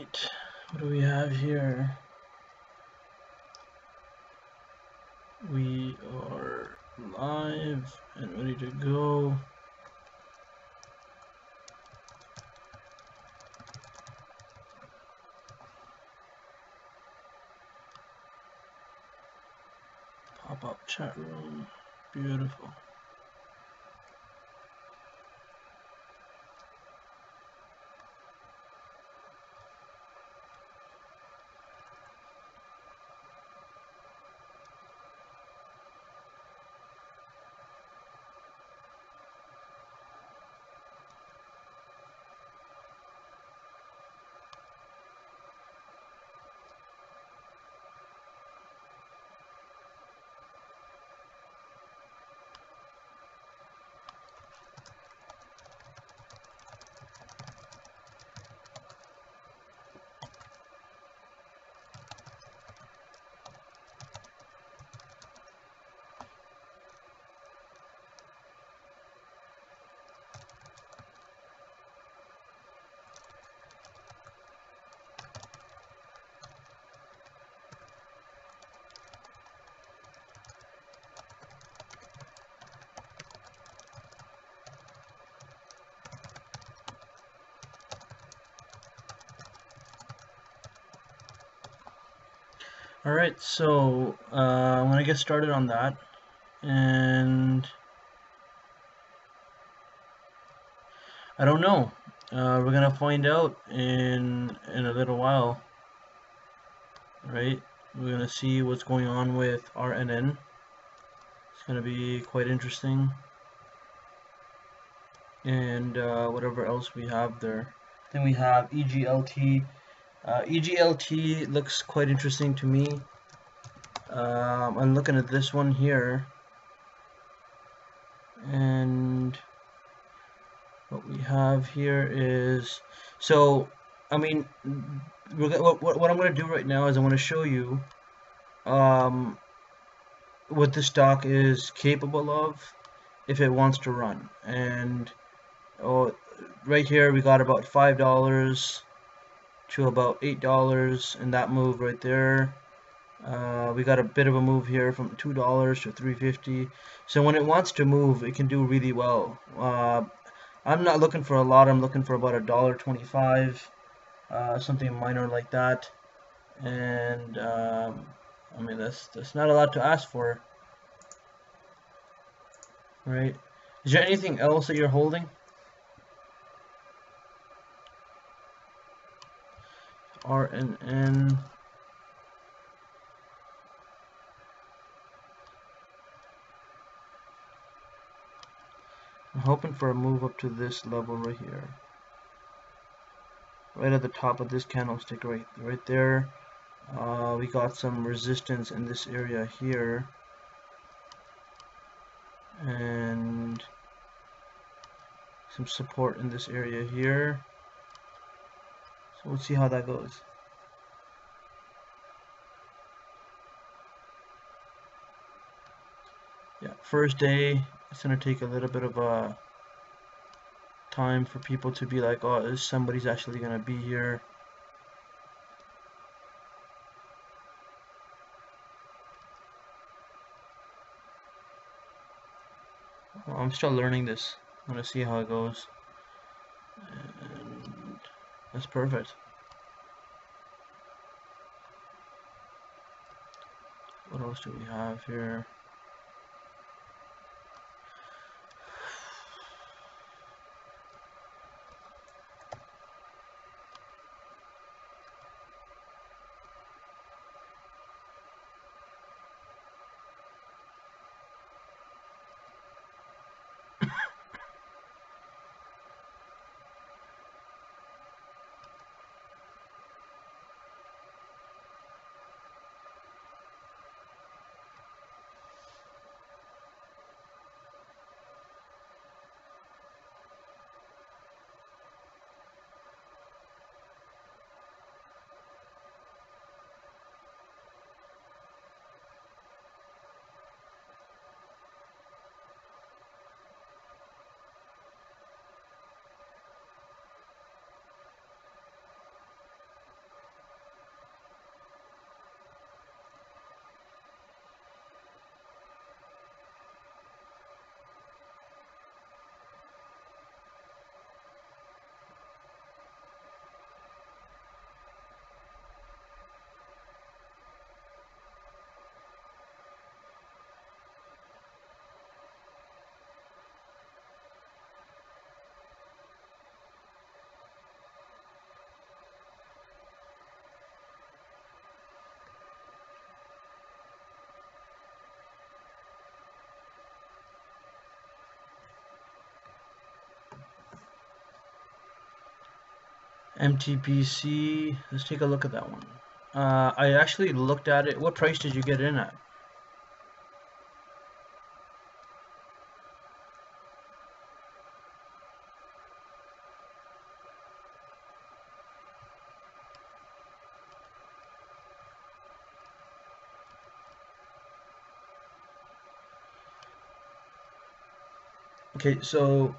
Alright, what do we have here? We are live and ready to go. Pop-up chat room, beautiful. Alright, so I'm going to get started on that, and I don't know. We're going to find out in a little while, right? We're going to see what's going on with RNN. It's going to be quite interesting, and whatever else we have there. Then we have EGLT. EGLT looks quite interesting to me. I'm looking at this one here, and what we have here is, so I mean, what I'm going to do right now is I want to show you what the stock is capable of if it wants to run. And right here we got about $5 to about $8 in that move right there. We got a bit of a move here from $2 to $3.50. So when it wants to move, it can do really well. I'm not looking for a lot. I'm looking for about $1.25, something minor like that. And I mean, that's not a lot to ask for, right? Is there anything else that you're holding? RNN. I'm hoping for a move up to this level right here, right at the top of this candlestick, right there. We got some resistance in this area here, and some support in this area here. So let's see how that goes. Yeah, first day, it's gonna take a little bit of a time for people to be like, oh, somebody's actually gonna be here. Well, I'm still learning this. I'm gonna see how it goes. And that's perfect. What else do we have here? MTBC, let's take a look at that one. I actually looked at it. What price did you get in at? Okay, so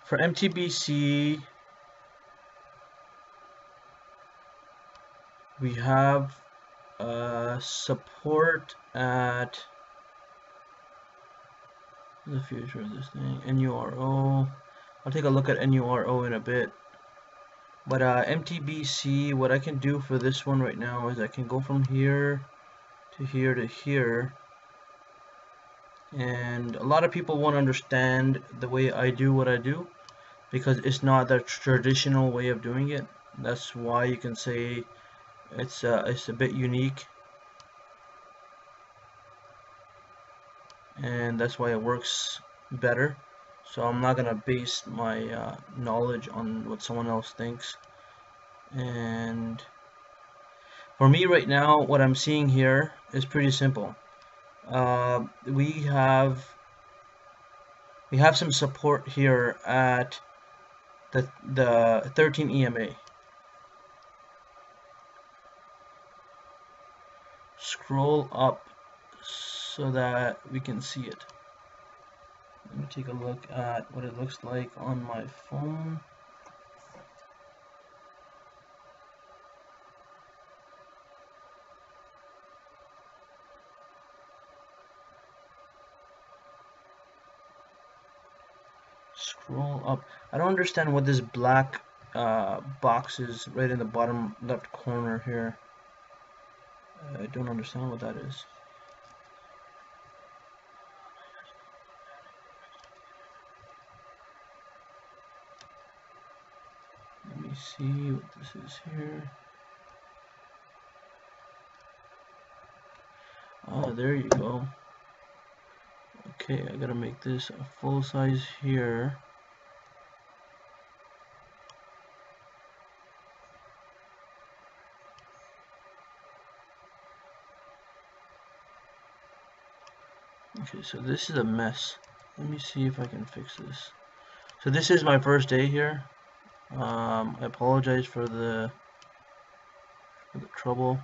for MTBC, we have support at the future of this thing, NURO. I'll take a look at NURO in a bit. But MTBC, what I can do for this one right now is I can go from here to here to here. And a lot of people won't understand the way I do what I do because it's not the traditional way of doing it. That's why you can say it's a bit unique, and that's why it works better. So I'm not gonna base my knowledge on what someone else thinks. And for me right now, what I'm seeing here is pretty simple. We have some support here at the 13 EMA. Scroll up so that we can see it. Let me take a look at what it looks like on my phone. Scroll up. I don't understand what this black box is right in the bottom left corner here. I don't understand what that is. Let me see what this is here. Oh, there you go. Okay, I gotta make this a full size here. Okay, so this is a mess. Let me see if I can fix this. So this is my first day here. I apologize for the trouble.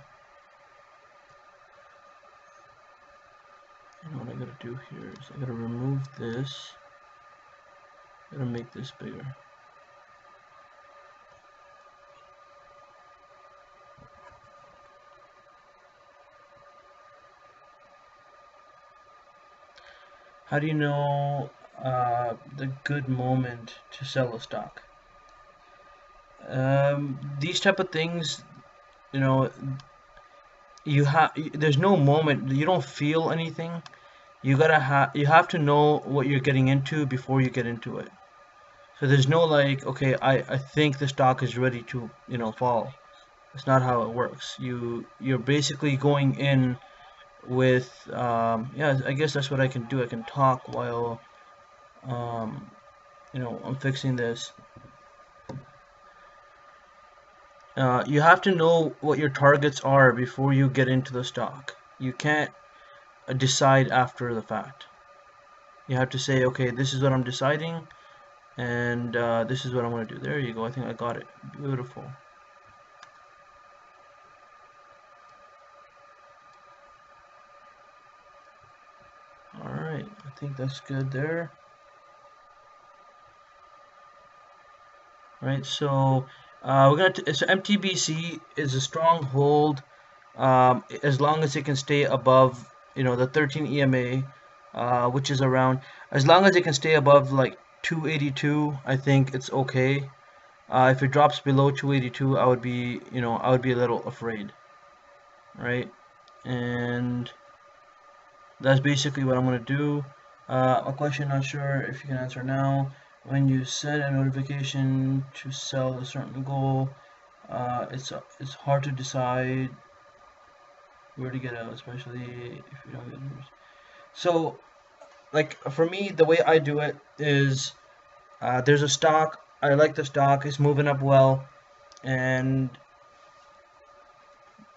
And what I gotta do here is I gotta remove this. I gotta make this bigger. How do you know the good moment to sell a stock? These type of things, you know, there's no moment. You don't feel anything. You have to know what you're getting into before you get into it. So there's no like, okay, I think the stock is ready to, fall. That's not how it works. You're basically going in with yeah, I guess that's what I can do. I can talk while I'm fixing this. You have to know what your targets are before you get into the stock. You can't decide after the fact. You have to say, okay, this is what I'm deciding, and this is what I'm going to do. There you go. I think I got it. Beautiful. Alright, I think that's good there. Right, so so MTBC is a strong hold as long as it can stay above, the 13 EMA, which is around, as long as it can stay above like 282, I think it's okay. If it drops below 282, I would be a little afraid, right? And that's basically what I'm going to do. A question, not sure if you can answer now. When you set a notification to sell a certain goal, it's hard to decide where to get out, especially if you don't get numbers. So, like for me, the way I do it is there's a stock. I like the stock. It's moving up well. and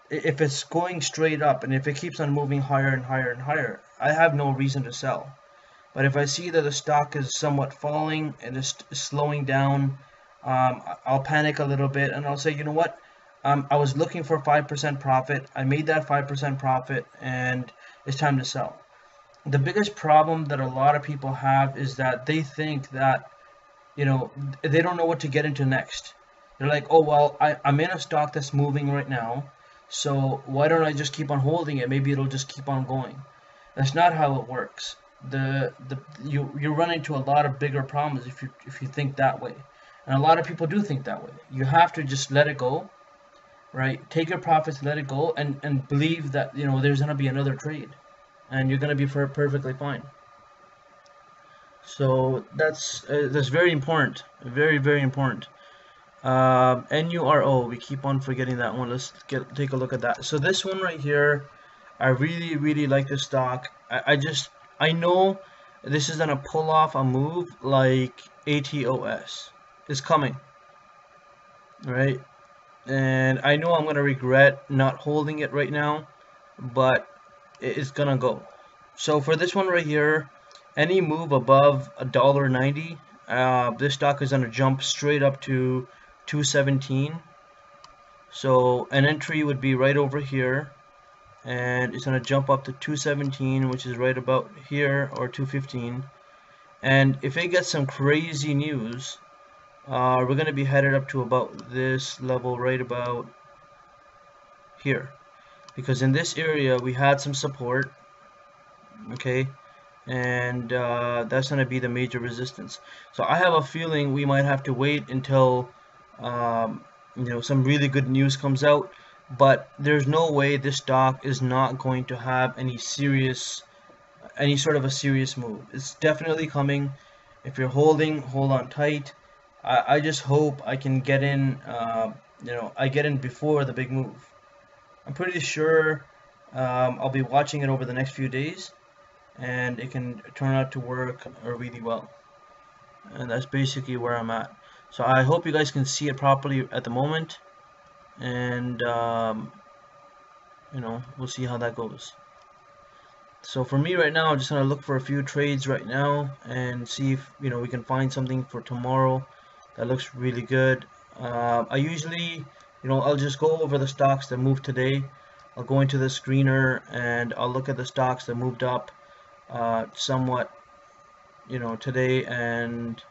if it's going straight up and if it keeps on moving higher and higher and higher, I have no reason to sell. But if I see that the stock is somewhat falling and is slowing down, I'll panic a little bit and I'll say, you know what? I was looking for 5% profit. I made that 5% profit and it's time to sell. The biggest problem that a lot of people have is that they think that, they don't know what to get into next. They're like, oh, well, I'm in a stock that's moving right now, so why don't I just keep on holding it? Maybe it'll just keep on going. That's not how it works. You run into a lot of bigger problems if you think that way, and a lot of people do think that way. You have to just let it go, right? Take your profits, let it go, and believe that there's gonna be another trade, and you're gonna be perfectly fine. So that's very important, very very important. NURO, we keep on forgetting that one. Let's take a look at that. So this one right here, I really really like this stock. I know this is gonna pull off a move like ATOS. It's coming, right? And I know I'm gonna regret not holding it right now, but it's gonna go. So for this one right here, any move above $1.90, this stock is gonna jump straight up to 217. So an entry would be right over here, and it's gonna jump up to 217, which is right about here, or 215. And if it gets some crazy news, we're gonna be headed up to about this level right about here, because in this area we had some support, okay, and that's going to be the major resistance. So I have a feeling we might have to wait until some really good news comes out, but there's no way this stock is not going to have any sort of a serious move. It's definitely coming. If you're holding, hold on tight. I just hope I can get in, I get in before the big move. I'm pretty sure I'll be watching it over the next few days, and it can turn out to work really well. And that's basically where I'm at. So I hope you guys can see it properly at the moment, and we'll see how that goes. So for me right now, I'm just gonna look for a few trades right now and see if we can find something for tomorrow that looks really good. I usually I'll just go over the stocks that moved today. I'll go into the screener and I'll look at the stocks that moved up somewhat today, and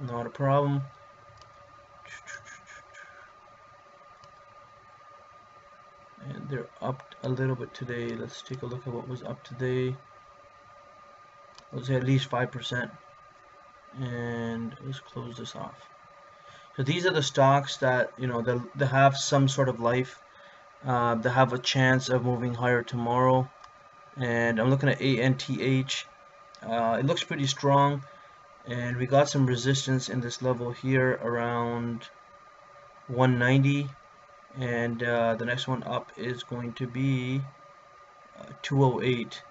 not a problem. And they're up a little bit today. Let's take a look at what was up today. Let's say at least 5%, and let's close this off. So these are the stocks that they have some sort of life. They have a chance of moving higher tomorrow, and I'm looking at ANTH. It looks pretty strong, and we got some resistance in this level here around 190, and the next one up is going to be 208.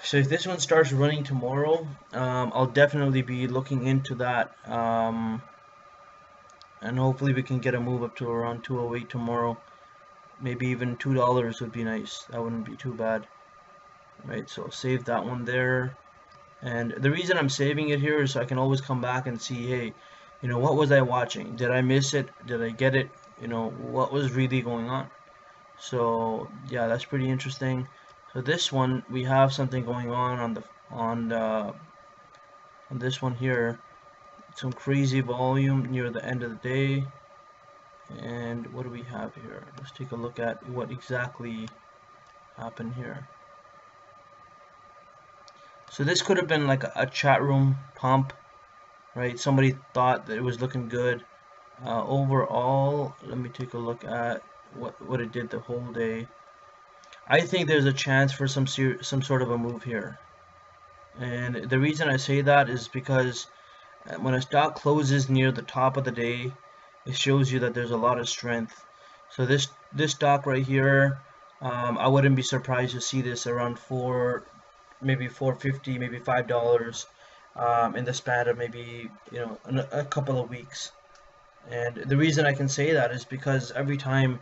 So if this one starts running tomorrow, I'll definitely be looking into that, and hopefully we can get a move up to around 208 tomorrow. Maybe even $2 would be nice. That wouldn't be too bad, right? So save that one there. And the reason I'm saving it here is so I can always come back and see, hey, what was I watching? Did I miss it? Did I get it? What was really going on? So yeah, that's pretty interesting. So this one, we have something going on this one here. Some crazy volume near the end of the day. And what do we have here? Let's take a look at what exactly happened here. So this could have been like a chat room pump, right? Somebody thought that it was looking good. Overall, let me take a look at what it did the whole day. I think there's a chance for some sort of a move here, and the reason I say that is because when a stock closes near the top of the day, it shows you that there's a lot of strength. So this stock right here, I wouldn't be surprised to see this around maybe $4.50, maybe $5, in the span of maybe, you know, a couple of weeks. And the reason I can say that is because every time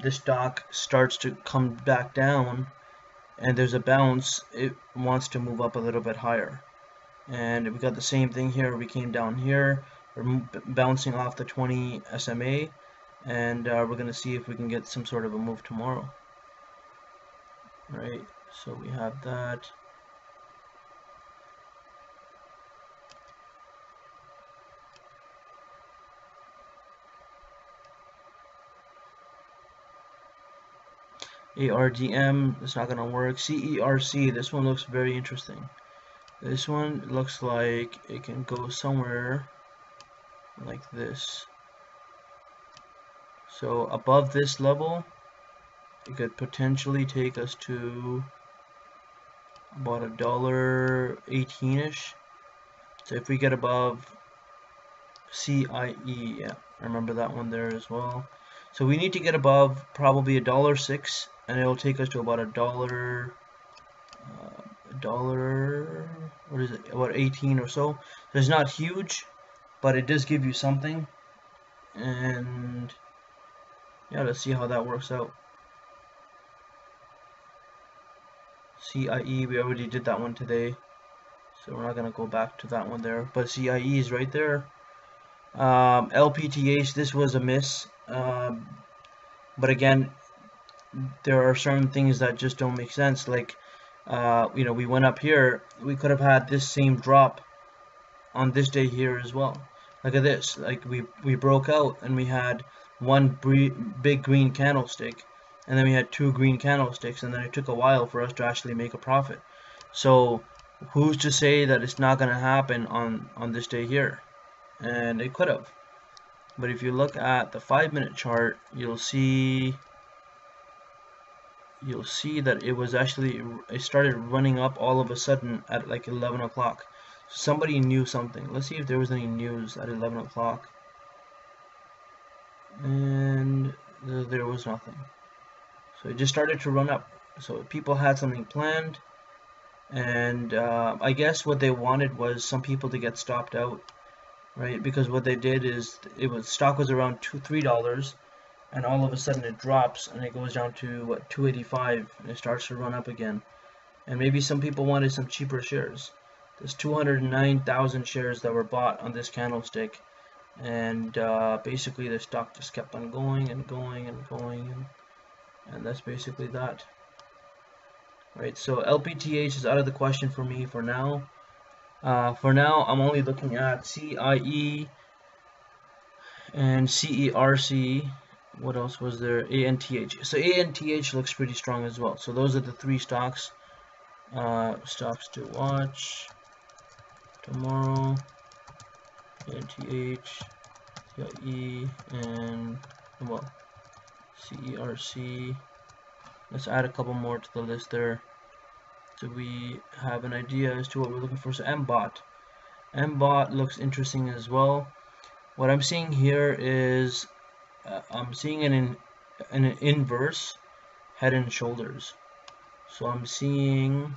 this stock starts to come back down and there's a bounce, it wants to move up a little bit higher. And we got the same thing here. We came down here, we're bouncing off the 20 SMA, and we're going to see if we can get some sort of a move tomorrow. All right, so we have that. ARDM, it's not going to work. CERC, this one looks very interesting. This one looks like it can go somewhere like this. So above this level, it could potentially take us to about $1.18-ish. So if we get above CIE, yeah, I remember that one there as well. So we need to get above probably $1.06, and it'll take us to about what is it, about 18 or so. So it's not huge, but it does give you something. And yeah, let's see how that works out. CIE, we already did that one today, so we're not going to go back to that one there, but CIE is right there. LPTH, this was a miss, but again, there are certain things that just don't make sense. Like, you know, we went up here, we could have had this same drop on this day here as well. Look at this, like we broke out and we had one big green candlestick, and then we had two green candlesticks, and then it took a while for us to actually make a profit. So who's to say that it's not going to happen on this day here? And it could have. But if you look at the 5-minute chart, you'll see that it was actually, it started running up all of a sudden at like 11 o'clock. Somebody knew something. Let's see if there was any news at 11 o'clock. And there was nothing. So it just started to run up. So people had something planned, and I guess what they wanted was some people to get stopped out, right? Because what they did is stock was around $3, and all of a sudden it drops and it goes down to what, 285, and it starts to run up again. And maybe some people wanted some cheaper shares. There's 209,000 shares that were bought on this candlestick, and basically the stock just kept on going and going and going, and that's basically that. Right, so LPTH is out of the question for me for now. For now, I'm only looking at CIE and CERC. What else was there? ANTH. So ANTH looks pretty strong as well. So those are the three stocks. Stocks to watch tomorrow: ANTH, CIE, and well, CERC. Let's add a couple more to the list there, so we have an idea as to what we're looking for. So MBOT looks interesting as well. What I'm seeing here is I'm seeing an inverse head and shoulders. So I'm seeing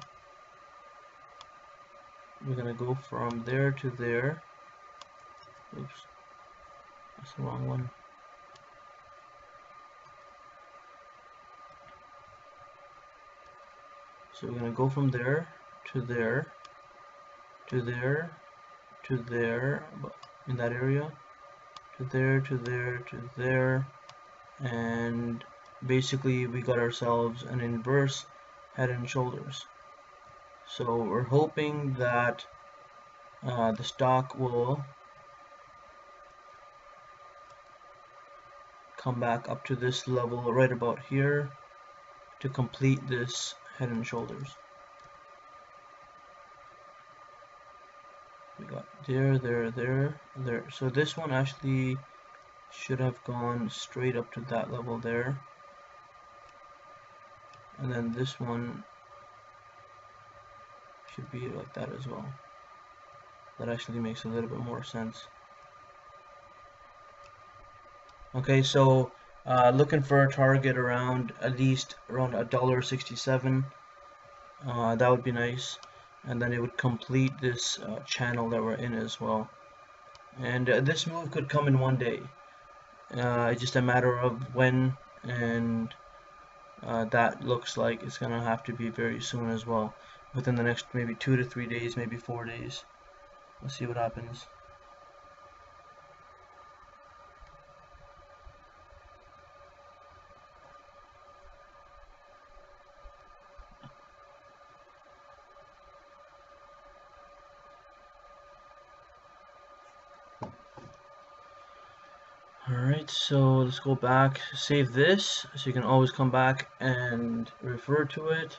we're gonna go from there to there. Oops, that's the wrong one. So we're going to go from there to there to there to there, in that area, to there to there to there, and basically we got ourselves an inverse head and shoulders. So we're hoping that the stock will come back up to this level right about here to complete this head and shoulders. We got there, there, there, there. So this one actually should have gone straight up to that level there. And then this one should be like that as well. That actually makes a little bit more sense. Okay, so looking for a target around at least around $1.67. That would be nice. and then it would complete this channel that we're in as well. And this move could come in one day. It's just a matter of when, and that looks like it's gonna have to be very soon as well, within the next maybe 2 to 3 days, maybe 4 days. Let's see what happens. Alright, so let's go back, save this, so you can always come back and refer to it.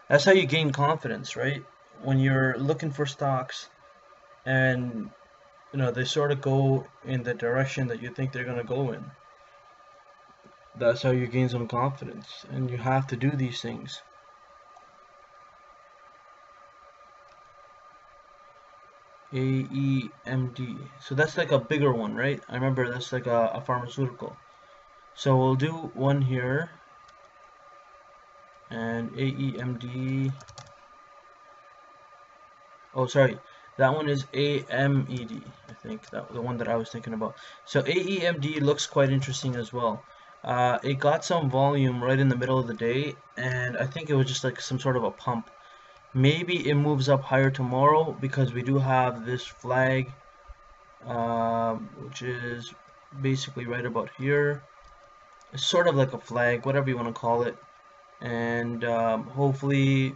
That's how you gain confidence, right? When you're looking for stocks and they sort of go in the direction that you think they're going to go in. That's how you gain some confidence, and you have to do these things. AEMD. So that's like a bigger one, right? I remember that's like a pharmaceutical. So we'll do one here, and AEMD. Oh, sorry, that one is AMED. I think that the one that I was thinking about. So AEMD looks quite interesting as well. It got some volume right in the middle of the day, and I think it was just like some sort of a pump. Maybe it moves up higher tomorrow because we do have this flag, which is basically right about here. It's sort of like a flag, whatever you want to call it. And hopefully,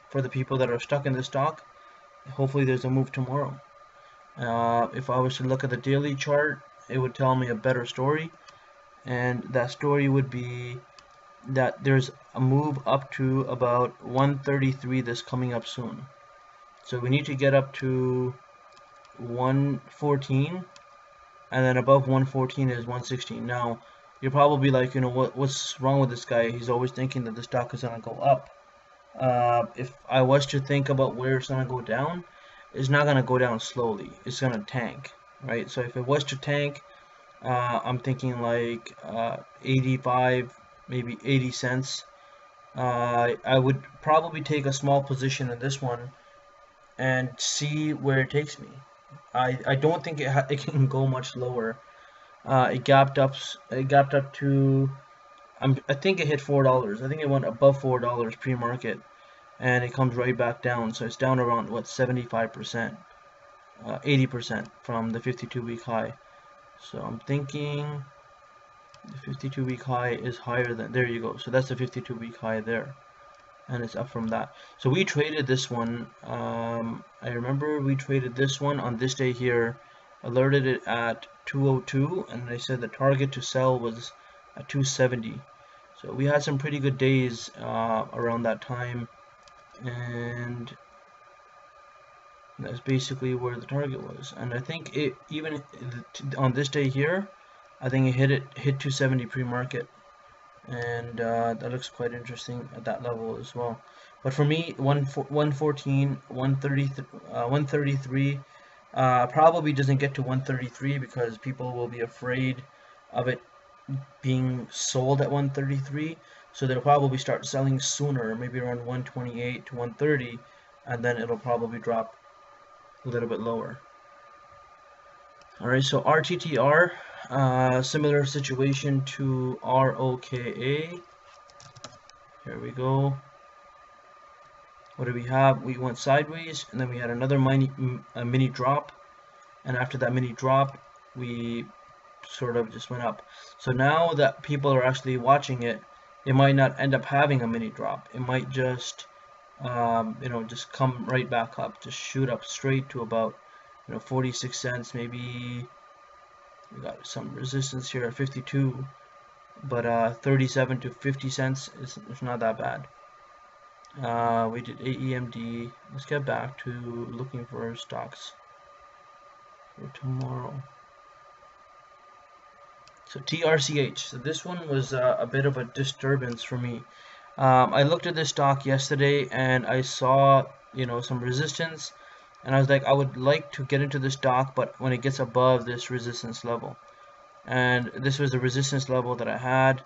for the people that are stuck in this stock, hopefully there's a move tomorrow. If I was to look at the daily chart, it would tell me a better story. And that story would be that there's a move up to about 133 that's coming up soon. So we need to get up to 114, and then above 114 is 116. Now you're probably like, what's wrong with this guy? He's always thinking that the stock is going to go up. If I was to think about where it's going to go down, it's not going to go down slowly. It's going to tank, right? So if it was to tank, I'm thinking like 85, maybe 80 cents. I would probably take a small position in this one and see where it takes me. I don't think it can go much lower. It gapped up. It gapped up to. I think it hit $4. I think it went above $4 pre-market, and it comes right back down. So it's down around what 75%, 80% from the 52-week high. So I'm thinking the 52-week high is higher than, there you go. So that's the 52-week high there, and it's up from that. So we traded this one. I remember we traded this one on this day here, alerted it at 202, and they said the target to sell was at 270. So we had some pretty good days around that time, and that's basically where the target was. And I think it even on this day here, I think it hit 270 pre-market, and that looks quite interesting at that level as well. But for me, 114, 133 probably doesn't get to 133 because people will be afraid of it being sold at 133, so they'll probably start selling sooner, maybe around 128 to 130, and then it'll probably drop a little bit lower. Alright, so RTTR, similar situation to ROKA. Here we go. What do we have? We went sideways, and then we had another mini drop, and after that mini drop, we sort of just went up. So now that people are actually watching it, it might not end up having a mini drop. It might just just come right back up, just shoot up straight to about 46 cents. Maybe we got some resistance here at 52, but 37 to 50 cents is not that bad. We did AEMD. Let's get back to looking for stocks for tomorrow. So TRCH. So this one was a bit of a disturbance for me. I looked at this stock yesterday and I saw some resistance, and I was like, I would like to get into this stock, but when it gets above this resistance level, and this was the resistance level that I had,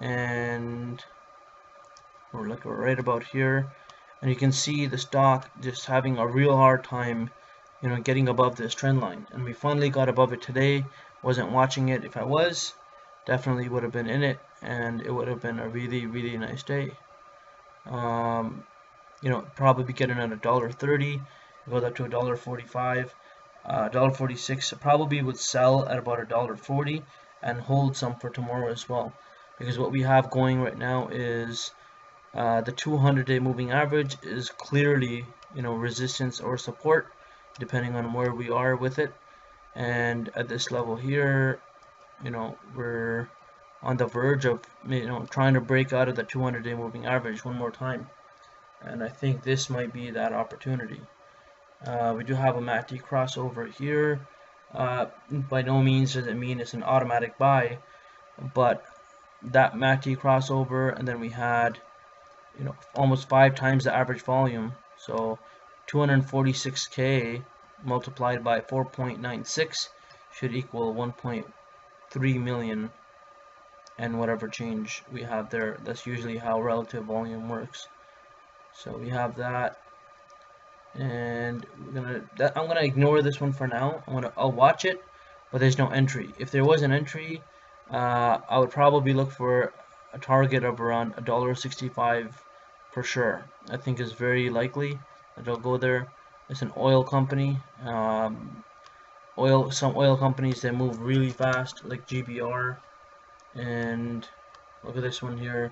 and we're right about here, and you can see the stock just having a real hard time, you know, getting above this trend line. And we finally got above it today. Wasn't watching it. If I was, definitely would have been in it, and it would have been a really nice day. You know, probably be getting at $1.30, goes up to $1.45, $1.46. Probably would sell at about $1.40 and hold some for tomorrow as well, because what we have going right now is the 200-day moving average is clearly, you know, resistance or support, depending on where we are with it. And at this level here, you know, we're on the verge of, you know, trying to break out of the 200-day moving average one more time. And I think this might be that opportunity. We do have a MACD crossover here. By no means does it mean it's an automatic buy, but that MACD crossover, and then we had, you know, almost 5 times the average volume. So 246K multiplied by 4.96 should equal 1.3 million and whatever change we have there. That's usually how relative volume works. So we have that, and I'm gonna ignore this one for now. I'll watch it, but there's no entry. If there was an entry, I would probably look for a target of around $1.65 for sure. I think is very likely that it'll go there. It's an oil company. Some oil companies, they move really fast, like GBR. And look at this one here.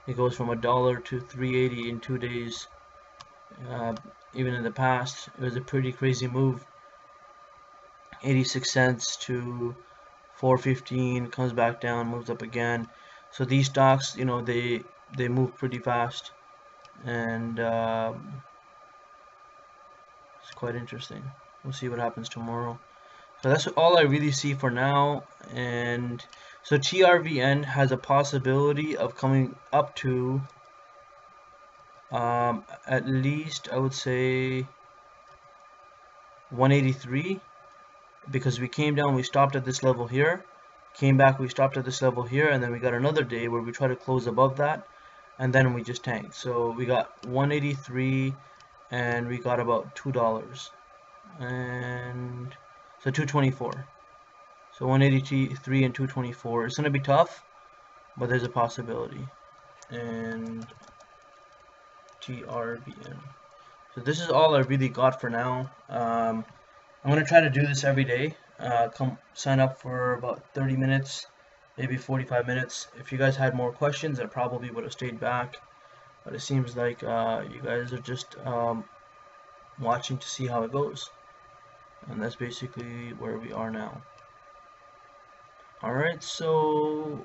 It goes from $1 to 380 in 2 days. Even in the past, it was a pretty crazy move. 86 cents to 415, comes back down, moves up again. So these stocks, you know, they move pretty fast, and it's quite interesting. We'll see what happens tomorrow. So that's all I really see for now. And so TRVN has a possibility of coming up to at least, I would say, 183, because we came down, we stopped at this level here, came back, we stopped at this level here, and then we got another day where we try to close above that, and then we just tanked. So we got 183, and we got about $2, and so 224. So 183 and 224. It's gonna be tough, but there's a possibility. And TRVN. So this is all I really got for now. I'm gonna try to do this every day. Come sign up for about 30 minutes, maybe 45 minutes. If you guys had more questions, I probably would have stayed back, but it seems like you guys are just watching to see how it goes, and that's basically where we are now. Alright, so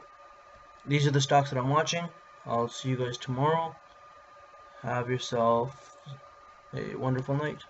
these are the stocks that I'm watching. I'll see you guys tomorrow. Have yourself a wonderful night.